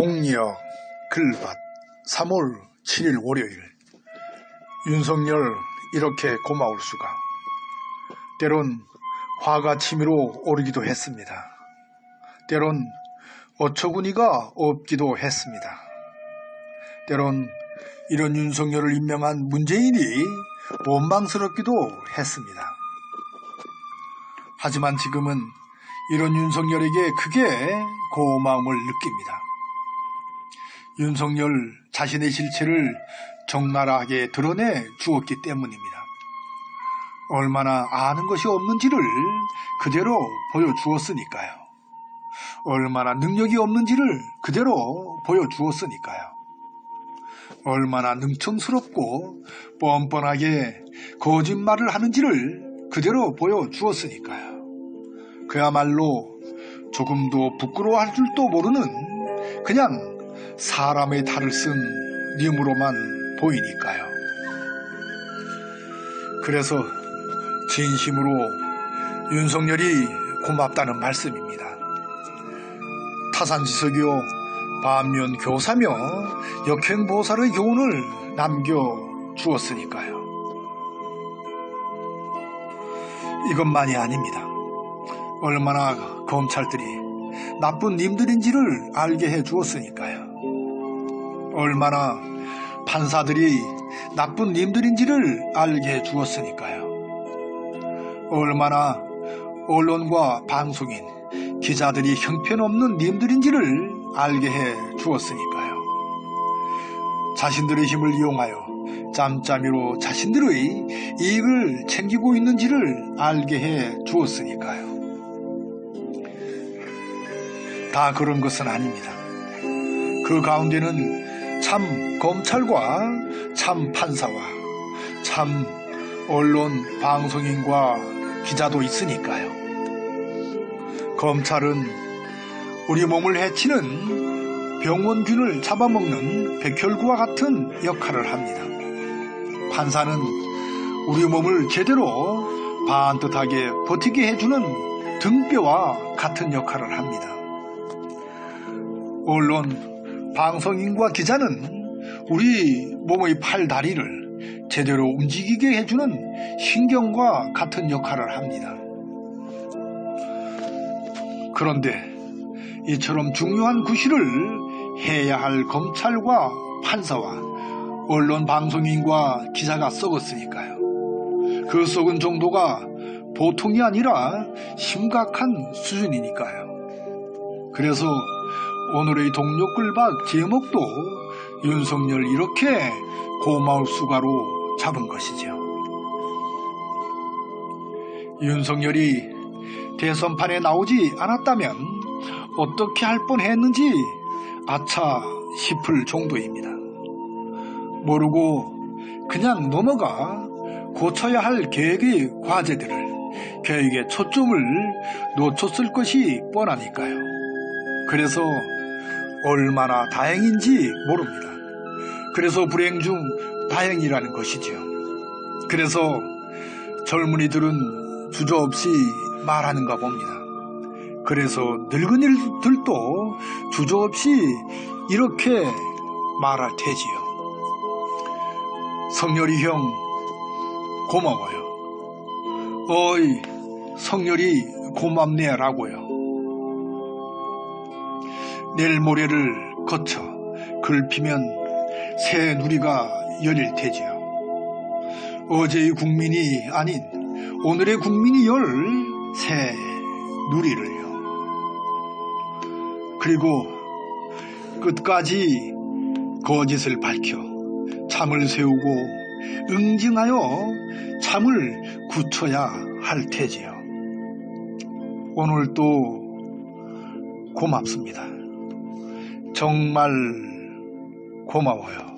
동리역 글밭 3월 7일 월요일. 윤석열 이렇게 고마울 수가. 때론 화가 치밀어 오르기도 했습니다. 때론 어처구니가 없기도 했습니다. 때론 이런 윤석열을 임명한 문재인이 원망스럽기도 했습니다. 하지만 지금은 이런 윤석열에게 크게 고마움을 느낍니다. 윤석열 자신의 실체를 적나라하게 드러내 주었기 때문입니다. 얼마나 아는 것이 없는지를 그대로 보여주었으니까요. 얼마나 능력이 없는지를 그대로 보여주었으니까요. 얼마나 능청스럽고 뻔뻔하게 거짓말을 하는지를 그대로 보여주었으니까요. 그야말로 조금도 부끄러워할 줄도 모르는 그냥 사람의 탈을 쓴 님으로만 보이니까요. 그래서 진심으로 윤석열이 고맙다는 말씀입니다. 타산지석이요 반면 교사며 역행보살의 교훈을 남겨주었으니까요. 이것만이 아닙니다. 얼마나 검찰들이 나쁜 님들인지를 알게 해주었으니까요. 얼마나 판사들이 나쁜 님들인지를 알게 해주었으니까요. 얼마나 언론과 방송인, 기자들이 형편없는 님들인지를 알게 해주었으니까요. 자신들의 힘을 이용하여 짬짬이로 자신들의 이익을 챙기고 있는지를 알게 해주었으니까요. 다 그런 것은 아닙니다. 그 가운데는 참 검찰과 참 판사와 참 언론 방송인과 기자도 있으니까요. 검찰은 우리 몸을 해치는 병원균을 잡아먹는 백혈구와 같은 역할을 합니다. 판사는 우리 몸을 제대로 반듯하게 버티게 해주는 등뼈와 같은 역할을 합니다. 언론, 방송인과 기자는 우리 몸의 팔, 다리를 제대로 움직이게 해주는 신경과 같은 역할을 합니다. 그런데 이처럼 중요한 구실을 해야 할 검찰과 판사와 언론, 방송인과 기자가 썩었으니까요. 그 썩은 정도가 보통이 아니라 심각한 수준이니까요. 그래서 오늘의 동료글박 제목도 윤석열 이렇게 고마울 수가로 잡은 것이죠. 윤석열이 대선판에 나오지 않았다면 어떻게 할 뻔했는지 아차 싶을 정도입니다. 모르고 그냥 넘어가 고쳐야 할 계획의 과제들을, 계획의 초점을 놓쳤을 것이 뻔하니까요. 그래서 얼마나 다행인지 모릅니다. 그래서 불행 중 다행이라는 것이지요. 그래서 젊은이들은 주저없이 말하는가 봅니다. 그래서 늙은이들도 주저없이 이렇게 말할 테지요. 성열이 형 고마워요. 어이 성열이 고맙네 라고요. 내일 모레를 거쳐 글피면 새 누리가 열릴 테지요. 어제의 국민이 아닌 오늘의 국민이 열 새 누리를요. 그리고 끝까지 거짓을 밝혀 참을 세우고 응징하여 참을 굳혀야 할 테지요. 오늘도 고맙습니다. 정말 고마워요.